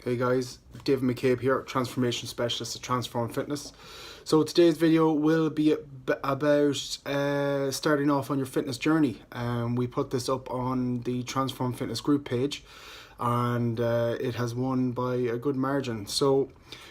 Hey guys, David McCabe here, Transformation Specialist at Transform Fitness. So today's video will be about starting off on your fitness journey. We put this up on the Transform Fitness group page and it has won by a good margin. So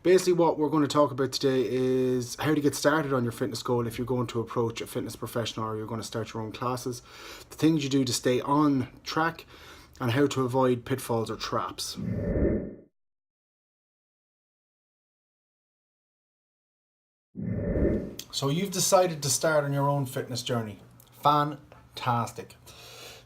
basically what we're going to talk about today is how to get started on your fitness goal if you're going to approach a fitness professional or you're going to start your own classes, the things you do to stay on track, and how to avoid pitfalls or traps. So you've decided to start on your own fitness journey. Fantastic.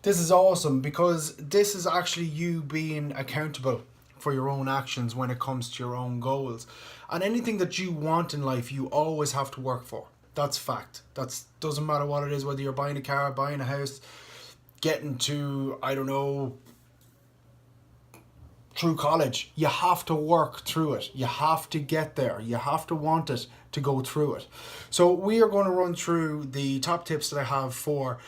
This is awesome because this is actually you being accountable for your own actions when it comes to your own goals. And anything that you want in life, you always have to work for. That's fact. That doesn't matter what it is, whether you're buying a car, buying a house, getting to, I don't know, through college. You have to work through it. You have to get there. You have to want it to go through it. So we are going to run through the top tips that I have for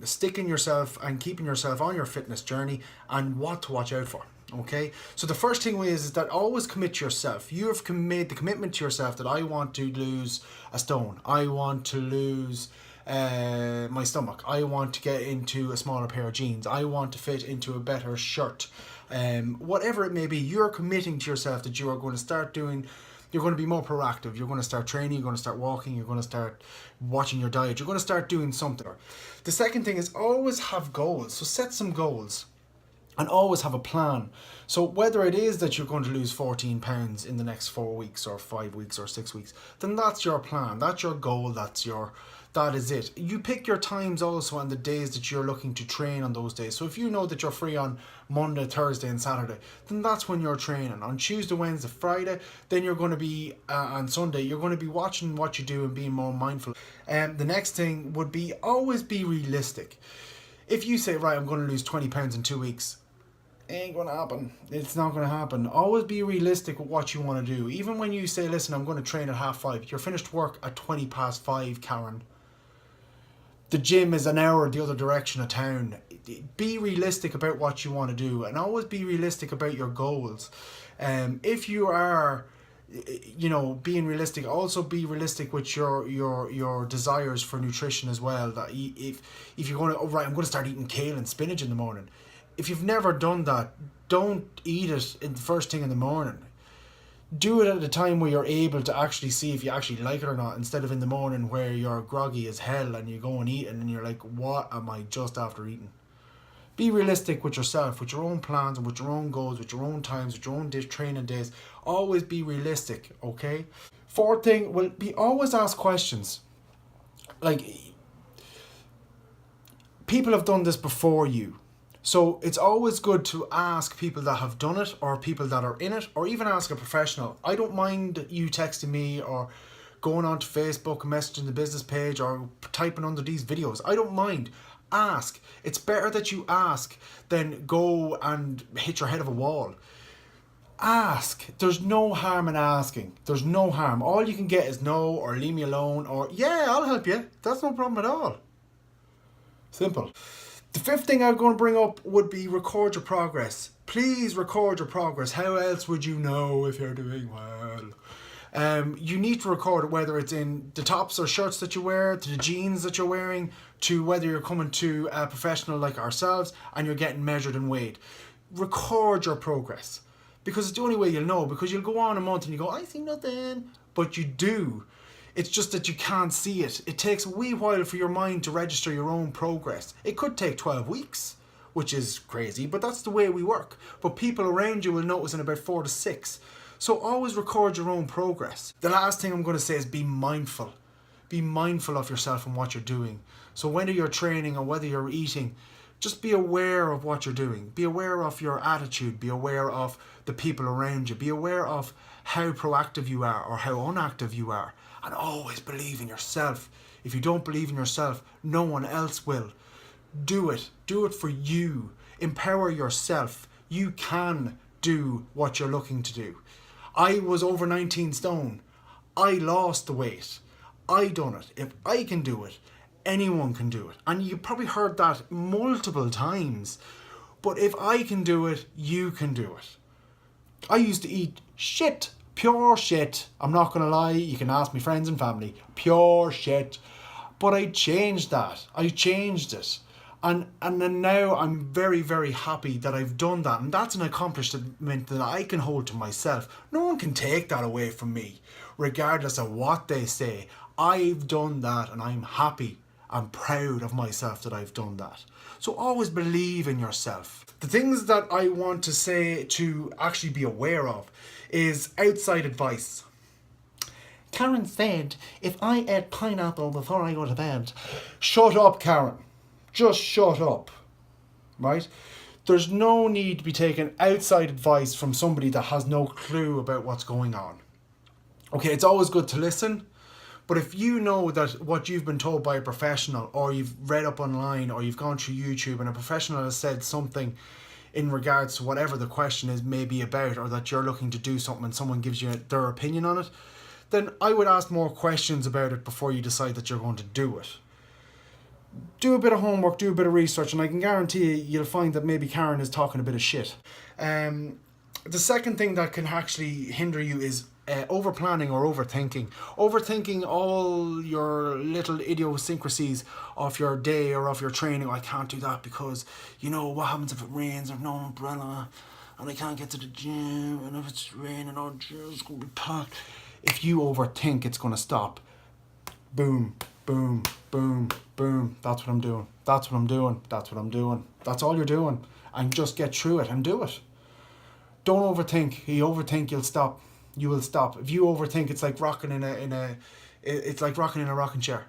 sticking yourself and keeping yourself on your fitness journey and what to watch out for. Okay, so the first thing is that always commit to yourself. You have made the commitment to yourself that I want to lose a stone. I want to lose my stomach. I want to get into a smaller pair of jeans. I want to fit into a better shirt. Whatever it may be, you're committing to yourself that you are going to start doing. You're going to be more proactive. You're going to start training. You're going to start walking. You're going to start watching your diet. You're going to start doing something. The second thing is always have goals. So set some goals and always have a plan. So whether it is that you're going to lose 14 pounds in the next 4 weeks or 5 weeks or 6 weeks, then that's your plan. That's your goal. That is it. You pick your times also on the days that you're looking to train on those days. So if you know that you're free on Monday, Thursday and Saturday, then that's when you're training. On Tuesday, Wednesday, Friday, then you're going to be, on Sunday, you're going to be watching what you do and being more mindful. The next thing would be always be realistic. If you say, right, I'm going to lose 20 pounds in 2 weeks, it ain't going to happen. It's not going to happen. Always be realistic with what you want to do. Even when you say, listen, I'm going to train at 5:30, you're finished work at 5:20, Karen. The gym is an hour the other direction of town. Be realistic about what you want to do and always be realistic about your goals. If you are, being realistic, also be realistic with your desires for nutrition as well. That if you're going to, I'm going to start eating kale and spinach in the morning. If you've never done that, don't eat it in the first thing in the morning. Do it at a time where you're able to actually see if you actually like it or not, instead of in the morning where you're groggy as hell and you go and eat and you're like, what am I just after eating? Be realistic with yourself, with your own plans and with your own goals, with your own times, with your own training days. Always be realistic, okay? Fourth thing will be always ask questions. Like, people have done this before you. So it's always good to ask people that have done it or people that are in it, or even ask a professional. I don't mind you texting me or going onto Facebook, messaging the business page or typing under these videos. I don't mind. Ask. It's better that you ask than go and hit your head of a wall. Ask. There's no harm in asking. There's no harm. All you can get is no or leave me alone or yeah, I'll help you. That's no problem at all. Simple. The fifth thing I'm going to bring up would be record your progress. Please record your progress. How else would you know if you're doing well? You need to record it, whether it's in the tops or shirts that you wear, to the jeans that you're wearing, to whether you're coming to a professional like ourselves and you're getting measured and weighed. Record your progress because it's the only way you'll know, because you'll go on a month and you go, I see nothing, but you do. It's just that you can't see it. It takes a wee while for your mind to register your own progress. It could take 12 weeks, which is crazy, but that's the way we work. But people around you will notice in about 4 to 6. So always record your own progress. The last thing I'm going to say is be mindful. Be mindful of yourself and what you're doing. So whether you're training or whether you're eating, just be aware of what you're doing. Be aware of your attitude. Be aware of the people around you. Be aware of how proactive you are or how inactive you are. And always believe in yourself. If you don't believe in yourself, no one else will. Do it. Do it for you. Empower yourself. You can do what you're looking to do. I was over 19 stone. I lost the weight. I done it. If I can do it, anyone can do it. And you probably heard that multiple times. But if I can do it, you can do it. I used to eat shit, pure shit. I'm not going to lie, you can ask my friends and family, pure shit. But I changed that. I changed it. And then now I'm very, very happy that I've done that. And that's an accomplishment that I can hold to myself. No one can take that away from me, regardless of what they say. I've done that and I'm happy. I'm proud of myself that I've done that. So always believe in yourself. The things that I want to say to actually be aware of is outside advice. Karen said, if I ate pineapple before I go to bed. Shut up, Karen. Just shut up. Right? There's no need to be taking outside advice from somebody that has no clue about what's going on. Okay, it's always good to listen. But if you know that what you've been told by a professional, or you've read up online, or you've gone through YouTube and a professional has said something in regards to whatever the question is maybe about, or that you're looking to do something and someone gives you their opinion on it, then I would ask more questions about it before you decide that you're going to do it. Do a bit of homework, do a bit of research, and I can guarantee you'll find that maybe Karen is talking a bit of shit. The second thing that can actually hinder you is over planning or overthinking. Overthinking all your little idiosyncrasies of your day or of your training. Oh, I can't do that because, you know, what happens if it rains or no umbrella and I can't get to the gym, and if it's raining, oh, it's going to be packed. If you overthink, it's going to stop. Boom, boom, boom, boom. That's what I'm doing. That's what I'm doing. That's what I'm doing. That's all you're doing. And just get through it and do it. Don't overthink. You overthink, you'll stop. You will stop. If you overthink, it's like rocking in a rocking chair.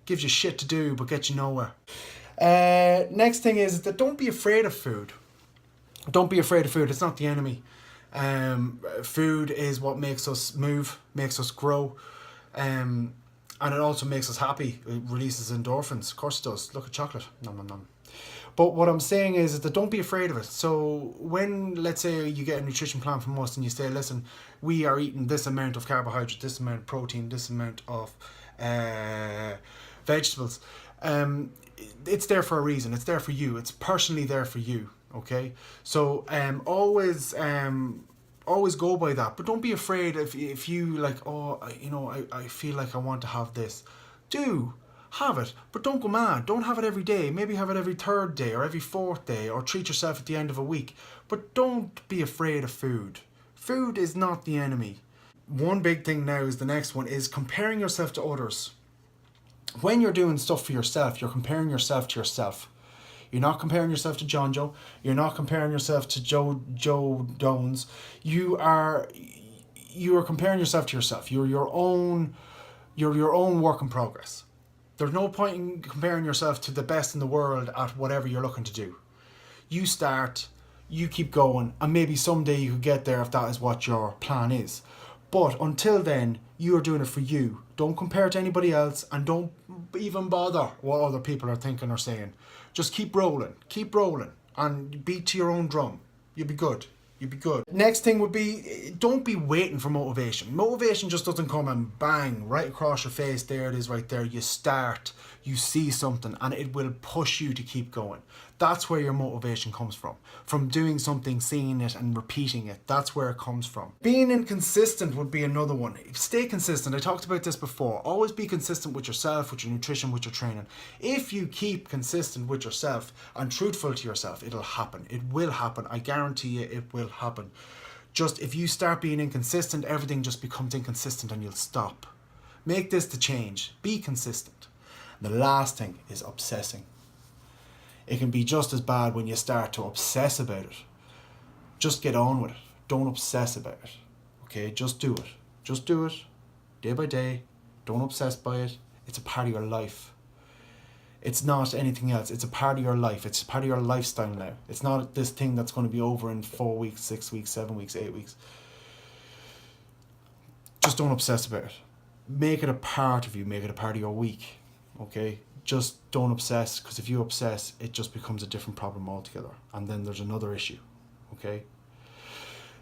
Gives you shit to do, but gets you nowhere. Next thing is that don't be afraid of food. Don't be afraid of food. It's not the enemy. Food is what makes us move, makes us grow, and it also makes us happy. It releases endorphins. Of course it does. Look at chocolate. Nom, nom, nom. But what I'm saying is that don't be afraid of it. So when, let's say, you get a nutrition plan from us and you say, listen, we are eating this amount of carbohydrate, this amount of protein, this amount of vegetables, it's there for a reason. It's there for you. It's personally there for you. Okay? So always go by that. But don't be afraid if you like, oh, you know, I feel like I want to have this. Have it, but don't go mad. Don't have it every day. Maybe have it every third day or every fourth day, or treat yourself at the end of a week. But don't be afraid of food. Food is not the enemy. One big thing now is the next one is comparing yourself to others. When you're doing stuff for yourself, you're comparing yourself to yourself. You're not comparing yourself to John Joe. You're not comparing yourself to Joe Jones. You are comparing yourself to yourself. You're your own work in progress. There's no point in comparing yourself to the best in the world at whatever you're looking to do. You start, you keep going, and maybe someday you could get there if that is what your plan is. But until then, you are doing it for you. Don't compare to anybody else, and don't even bother what other people are thinking or saying. Just keep rolling, and beat to your own drum. You'll be good. You'd be good. Next thing would be, don't be waiting for motivation. Motivation just doesn't come and bang, right across your face. There it is right there. You start, you see something, and it will push you to keep going. That's where your motivation comes from. From doing something, seeing it, and repeating it. That's where it comes from. Being inconsistent would be another one. Stay consistent. I talked about this before. Always be consistent with yourself, with your nutrition, with your training. If you keep consistent with yourself and truthful to yourself, it'll happen. It will happen. I guarantee you it will happen. Just if you start being inconsistent, everything just becomes inconsistent and you'll stop. Make this the change. Be consistent. The last thing is obsessing. It can be just as bad when you start to obsess about it. Just get on with it. Don't obsess about it. Okay, just do it. Just do it day by day. Don't obsess by it. It's a part of your life. It's not anything else. It's a part of your life. It's a part of your lifestyle now. It's not this thing that's going to be over in 4 weeks, 6 weeks, 7 weeks, 8 weeks. Just don't obsess about it. Make it a part of you. Make it a part of your week. Okay? Just don't obsess, because if you obsess, it just becomes a different problem altogether. And then there's another issue. Okay?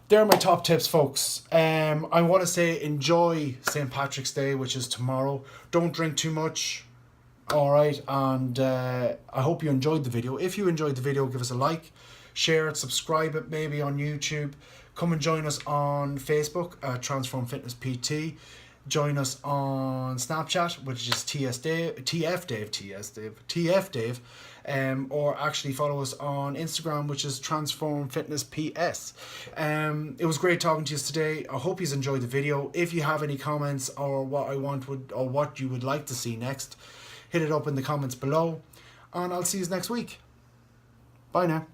There are my top tips, folks. I want to say enjoy St. Patrick's Day, which is tomorrow. Don't drink too much. Alright, and I hope you enjoyed the video. If you enjoyed the video, give us a like, share it, subscribe it maybe on YouTube, Come and join us on Facebook at Transform Fitness PT. Join us on Snapchat, which is TF Dave, or actually follow us on Instagram, which is Transform Fitness PS. It was great talking to you today. I hope you enjoyed the video. If you have any comments or what you would like to see next, hit it up in the comments below, and I'll see you next week. Bye now.